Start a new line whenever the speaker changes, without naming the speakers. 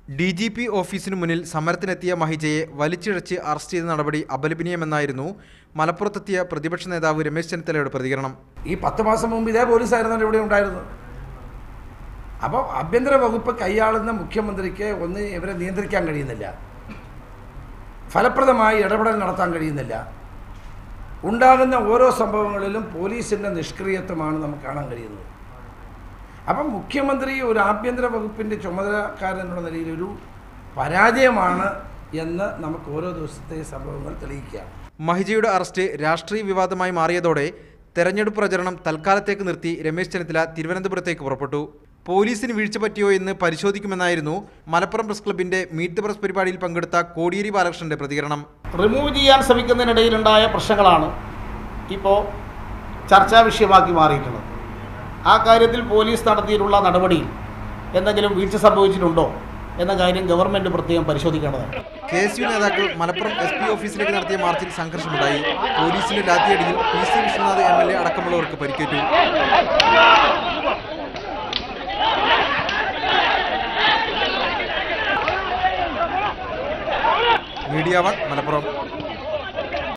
DGP ഓഫീസിനു മുന്നിൽ സമരത്തിനെത്തിയ മഹിജയെ വലിച്ചിഴച്ച് arrest ചെയ്ത നടപടി അപലപനീയമെന്നായിരുന്നു മലപ്പുറത്തെത്തിയ പ്രതിപക്ഷ നേതാവ് രമേശ് ചെന്നിത്തലയുടെ പ്രതികരണം.
ഈ 10 മാസം മുമ്പ് ഇതേ പോലീസായിരുന്നു ഇവിടെ ഉണ്ടായിരുന്നത്. അപ്പോൾ ആഭ്യന്തര വകുപ്പ് കൈയാളുന്ന മുഖ്യമന്ത്രിക്ക് ഒന്ന് ഇവരെ നിയന്ത്രിക്കാൻ കഴിയുന്നില്ല, ഫലപ്രദമായി ഇടപെടൽ നടത്താൻ കഴിയുന്നില്ല. ഉണ്ടാകുന്ന ഓരോ സംഭവങ്ങളിലും പോലീസിൻ്റെ നിഷ്ക്രിയത്വമാണ് നമുക്ക് കാണാൻ കഴിയുന്നത്. അപ്പം മുഖ്യമന്ത്രി ഒരു ആഭ്യന്തര വകുപ്പിൻ്റെ ചുമതലക്കാരൻ എന്നുള്ള നിലയിൽ ഒരു പരാജയമാണ് എന്ന് നമുക്ക് ഓരോ ദിവസത്തെ സംഭവങ്ങൾ തെളിയിക്കുകയാണ്.
മഹിജയുടെ അറസ്റ്റ് രാഷ്ട്രീയ വിവാദമായി മാറിയതോടെ തെരഞ്ഞെടുപ്പ് പ്രചരണം തൽക്കാലത്തേക്ക് നിർത്തി രമേശ് ചെന്നിത്തല തിരുവനന്തപുരത്തേക്ക് പുറപ്പെട്ടു. പോലീസിന് വീഴ്ച പറ്റിയോ എന്ന് പരിശോധിക്കുമെന്നായിരുന്നു മലപ്പുറം പ്രസ് ക്ലബിന്റെ മീറ്റ് ദ പ്രസ് പരിപാടിയിൽ പങ്കെടുത്ത കോടിയേരി ബാലകൃഷ്ണന്റെ പ്രതികരണം.
റിമൂവ് ചെയ്യാൻ ശ്രമിക്കുന്നതിനിടയിലുണ്ടായ പ്രശ്നങ്ങളാണ് ഇപ്പോൾ ചർച്ചാ വിഷയമാക്കി മാറിയിട്ടുള്ളത്. ആ കാര്യത്തിൽ പോലീസ് നടത്തിയിട്ടുള്ള നടപടിയിൽ എന്തെങ്കിലും വീഴ്ച സംഭവിച്ചിട്ടുണ്ടോ എന്ന കാര്യം ഗവൺമെന്റ് പ്രത്യേകം പരിശോധിക്കേണ്ടതാണ്.
KSU നേതാക്കൾ മലപ്പുറം SP ഓഫീസിലേക്ക് നടത്തിയ മാർച്ചിൽ സംഘർഷമുണ്ടായി. പോലീസിന്റെ ലാത്തിയടിയിൽ PC വിശ്വനാഥ് MLA അടക്കമുള്ളവർക്ക് പരിക്കേറ്റു. മീഡിയ 1 മലപ്പുറം.